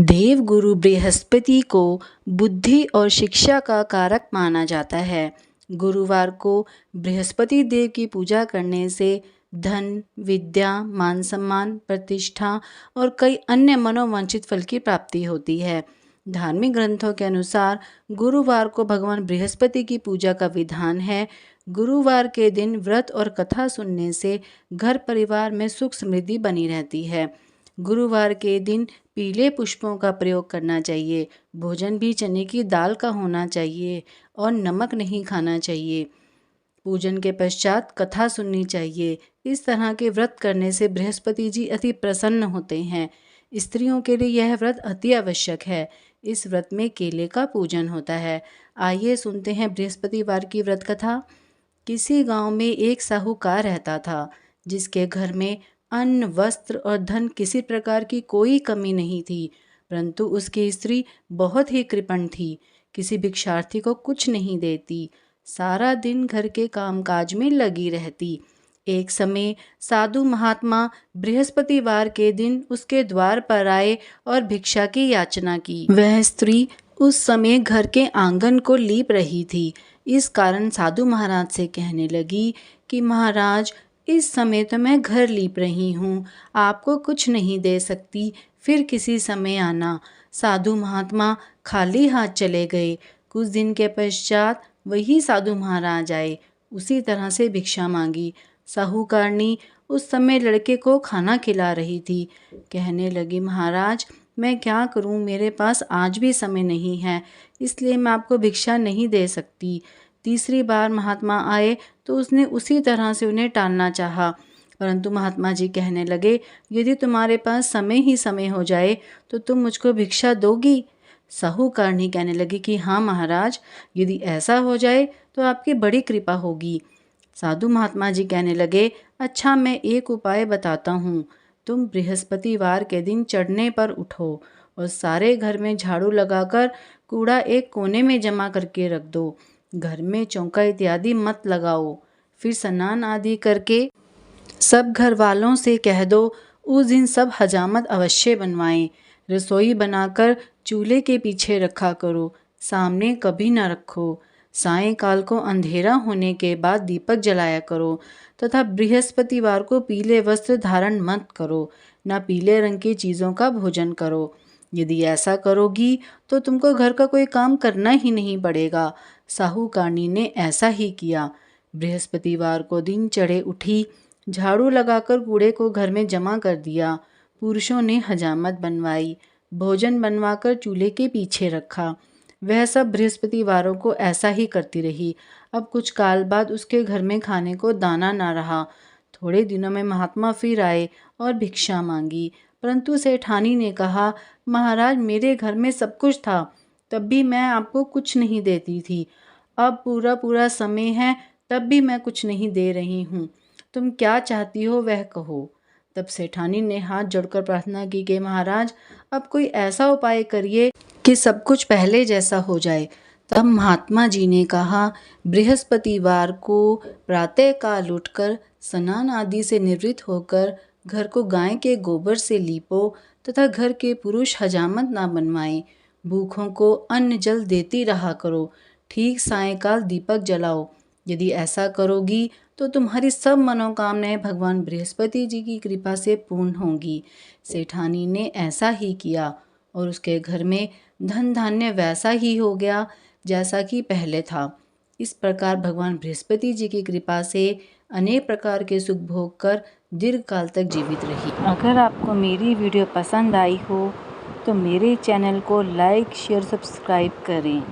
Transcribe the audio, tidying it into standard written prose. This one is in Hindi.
देवगुरु बृहस्पति को बुद्धि और शिक्षा का कारक माना जाता है। गुरुवार को बृहस्पति देव की पूजा करने से धन, विद्या, मान सम्मान, प्रतिष्ठा और कई अन्य मनोवांछित फल की प्राप्ति होती है। धार्मिक ग्रंथों के अनुसार गुरुवार को भगवान बृहस्पति की पूजा का विधान है। गुरुवार के दिन व्रत और कथा सुनने से घर परिवार में सुख समृद्धि बनी रहती है। गुरुवार के दिन पीले पुष्पों का प्रयोग करना चाहिए। भोजन भी चने की दाल का होना चाहिए और नमक नहीं खाना चाहिए। पूजन के पश्चात कथा सुननी चाहिए। इस तरह के व्रत करने से बृहस्पति जी अति प्रसन्न होते हैं। स्त्रियों के लिए यह व्रत अति आवश्यक है। इस व्रत में केले का पूजन होता है। आइए सुनते हैं बृहस्पतिवार की व्रत कथा। किसी गांव में एक साहूकार रहता था, जिसके घर में अन्न, वस्त्र और धन किसी प्रकार की कोई कमी नहीं थी, परंतु उसकी स्त्री बहुत ही कृपण थी। किसी भिक्षार्थी को कुछ नहीं देती, सारा दिन घर के कामकाज में लगी रहती। एक समय साधु महात्मा बृहस्पतिवार के दिन उसके द्वार पर आए और भिक्षा की याचना की। वह स्त्री उस समय घर के आंगन को लीप रही थी। इस कारण साधु महाराज से कहने लगी कि महाराज, इस समय तो मैं घर लीप रही हूँ, आपको कुछ नहीं दे सकती, फिर किसी समय आना। साधु महात्मा खाली हाथ चले गए। कुछ दिन के पश्चात वही साधु महाराज आए। उसी तरह से भिक्षा मांगी। साहूकारनी उस समय लड़के को खाना खिला रही थी। कहने लगी, महाराज, मैं क्या करूं, मेरे पास आज भी समय नहीं है, इसलिए मैं आपको भिक्षा नहीं दे सकती। तीसरी बार महात्मा आए तो उसने उसी तरह से उन्हें टालना चाहा, परंतु महात्मा जी कहने लगे, यदि तुम्हारे पास समय ही समय हो जाए तो तुम मुझको भिक्षा दोगी? साहूकारनी कहने लगी कि हाँ महाराज, यदि ऐसा हो जाए तो आपकी बड़ी कृपा होगी। साधु महात्मा जी कहने लगे, अच्छा, मैं एक उपाय बताता हूँ। तुम बृहस्पतिवार के दिन चढ़ने पर उठो और सारे घर में झाड़ू लगाकर कूड़ा एक कोने में जमा करके रख दो। घर में चौका इत्यादि मत लगाओ। फिर स्नान आदि करके सब घर वालों से कह दो उस दिन सब हजामत अवश्य बनवाएं। रसोई बनाकर चूल्हे के पीछे रखा करो, सामने कभी न रखो। सायंकाल को अंधेरा होने के बाद दीपक जलाया करो तथा बृहस्पतिवार को पीले वस्त्र धारण मत करो, न पीले रंग की चीज़ों का भोजन करो। यदि ऐसा करोगी तो तुमको घर का कोई काम करना ही नहीं पड़ेगा। साहूकारनी ने ऐसा ही किया। बृहस्पतिवार को दिन चढ़े उठी, झाड़ू लगाकर कूड़े को घर में जमा कर दिया। पुरुषों ने हजामत बनवाई, भोजन बनवाकर चूल्हे के पीछे रखा। वह सब बृहस्पतिवारों को ऐसा ही करती रही। अब कुछ काल बाद उसके घर में खाने को दाना ना रहा। थोड़े दिनों में महात्मा फिर आए और भिक्षा मांगी, परंतु सेठानी ने कहा, महाराज, मेरे घर में सब कुछ था, तब भी मैं आपको कुछ नहीं देती थी। अब पूरा समय है, तब भी मैं कुछ नहीं दे रही हूँ। तुम क्या चाहती हो वह कहो। तब सेठानी ने हाथ जोड़कर प्रार्थना की कि महाराज, अब कोई ऐसा उपाय करिए कि सब कुछ पहले जैसा हो जाए। तब महात्मा जी ने कहा, बृहस्पतिवार को प्रातःकाल उठकर स्नान आदि से निवृत्त होकर घर को गाय के गोबर से लीपो तथा घर के पुरुष हजामत ना बनवाएं। भूखों को अन्न जल देती रहा करो। ठीक सायंकाल दीपक जलाओ। यदि ऐसा करोगी तो तुम्हारी सब मनोकामनाएं भगवान बृहस्पति जी की कृपा से पूर्ण होंगी। सेठानी ने ऐसा ही किया और उसके घर में धन धान्य वैसा ही हो गया जैसा कि पहले था। इस प्रकार भगवान बृहस्पति जी की कृपा से अनेक प्रकार के सुख भोग कर दीर्घ काल तक जीवित रही। अगर आपको मेरी वीडियो पसंद आई हो तो मेरे चैनल को लाइक, शेयर, सब्सक्राइब करें।